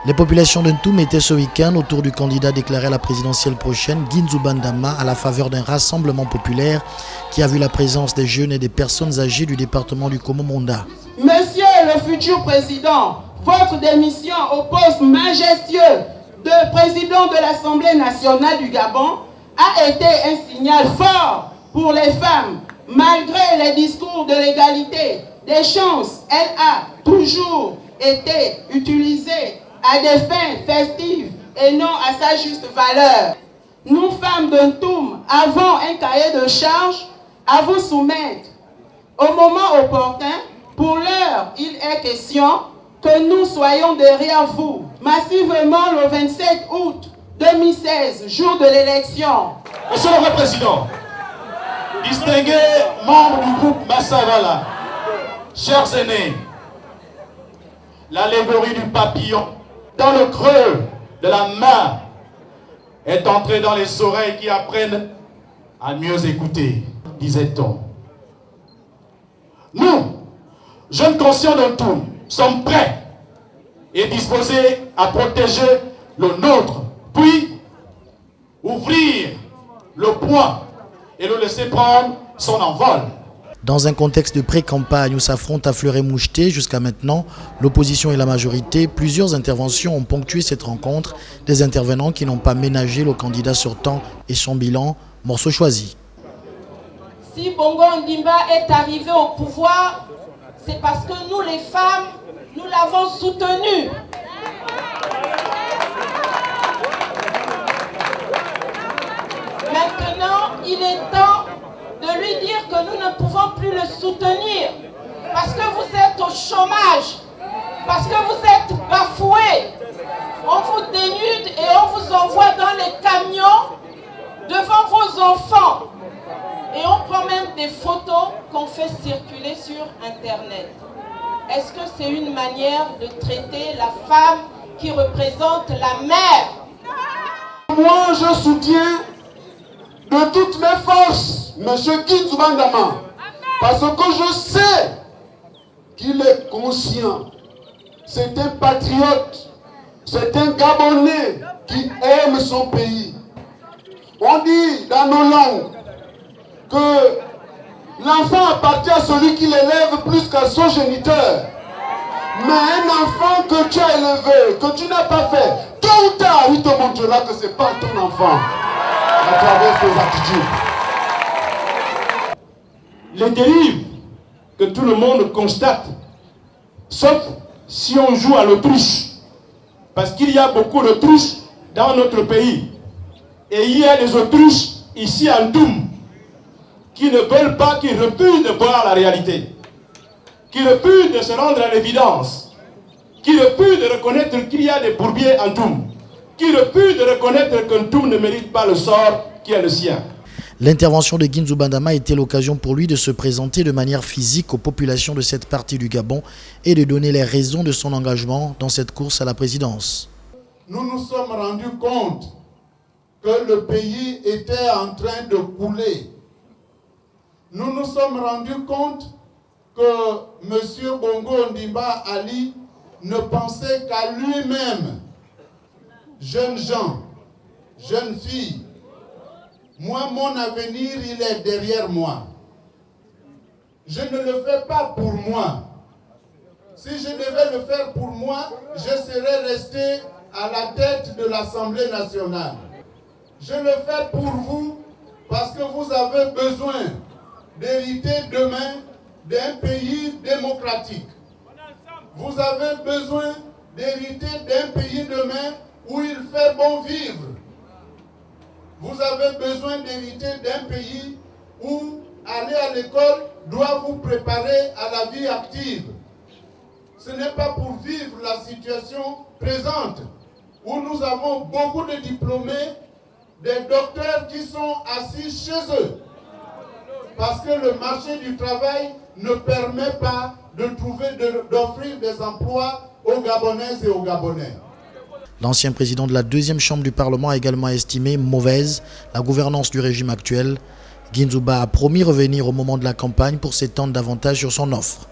Les populations de Ntoum étaient ce week-end autour du candidat déclaré à la présidentielle prochaine, Guinzouba Ndama, à la faveur d'un rassemblement populaire qui a vu la présence des jeunes et des personnes âgées du département du Komo-Monda. Monsieur le futur président, votre démission au poste majestueux de président de l'Assemblée nationale du Gabon a été un signal fort pour les femmes. Malgré les discours de l'égalité des chances, elle a toujours été utilisée à des fins festives et non à sa juste valeur. Nous, femmes de Ntoum, avons un cahier de charge à vous soumettre. Au moment opportun, pour l'heure, il est question que nous soyons derrière vous, massivement le 27 août 2016, jour de l'élection. Monsieur le Président, distingués membres du groupe Massavala, chers aînés, l'allégorie du papillon dans le creux de la main est entrée dans les oreilles qui apprennent à mieux écouter, disait-on. Nous, jeunes conscients de tout, sommes prêts et disposés à protéger le nôtre, puis ouvrir le poing et le laisser prendre son envol. Dans un contexte de pré-campagne où s'affrontent à fleur et moucheté jusqu'à maintenant, l'opposition et la majorité, plusieurs interventions ont ponctué cette rencontre, des intervenants qui n'ont pas ménagé le candidat sortant et son bilan, morceau choisi. Si Bongo Ondimba est arrivé au pouvoir, c'est parce que nous les femmes, nous l'avons soutenu. Maintenant, il est temps de lui dire que nous ne pouvons plus le soutenir parce que vous êtes au chômage, parce que vous êtes bafoués. On vous dénude et on vous envoie dans les camions devant vos enfants. Et on prend même des photos qu'on fait circuler sur Internet. Est-ce que c'est une manière de traiter la femme qui représente la mère? Moi, je soutiens de toutes mes forces M. Guinzouba Ndama, parce que je sais qu'il est conscient. C'est un patriote, c'est un Gabonais qui aime son pays. On dit dans nos langues que l'enfant appartient à celui qui l'élève plus qu'à son géniteur. Mais un enfant que tu as élevé, que tu n'as pas fait, tôt ou tard, il te montrera que ce n'est pas ton enfant à travers tes attitudes. Les dérives que tout le monde constate, sauf si on joue à l'autruche, parce qu'il y a beaucoup d'autruches dans notre pays. Et il y a des autruches ici en Ntoum qui ne veulent pas, qui refusent de voir la réalité, qui refusent de se rendre à l'évidence, qui refusent de reconnaître qu'il y a des bourbiers en Ntoum, qui refusent de reconnaître que Ntoum ne mérite pas le sort qui est le sien. L'intervention de Guinzouba Ndama était l'occasion pour lui de se présenter de manière physique aux populations de cette partie du Gabon et de donner les raisons de son engagement dans cette course à la présidence. Nous nous sommes rendus compte que le pays était en train de couler. Nous nous sommes rendus compte que M. Bongo Ondimba Ali ne pensait qu'à lui-même. Jeunes gens, jeunes filles, moi, mon avenir, il est derrière moi. Je ne le fais pas pour moi. Si je devais le faire pour moi, je serais resté à la tête de l'Assemblée nationale. Je le fais pour vous parce que vous avez besoin d'hériter demain d'un pays démocratique. Vous avez besoin d'hériter d'un pays demain où il fait bon vivre. Vous avez besoin d'hériter d'un pays où aller à l'école doit vous préparer à la vie active. Ce n'est pas pour vivre la situation présente où nous avons beaucoup de diplômés, des docteurs qui sont assis chez eux. Parce que le marché du travail ne permet pas d'offrir des emplois aux Gabonaises et aux Gabonais. L'ancien président de la deuxième chambre du Parlement a également estimé mauvaise la gouvernance du régime actuel. Guinzouba a promis revenir au moment de la campagne pour s'étendre davantage sur son offre.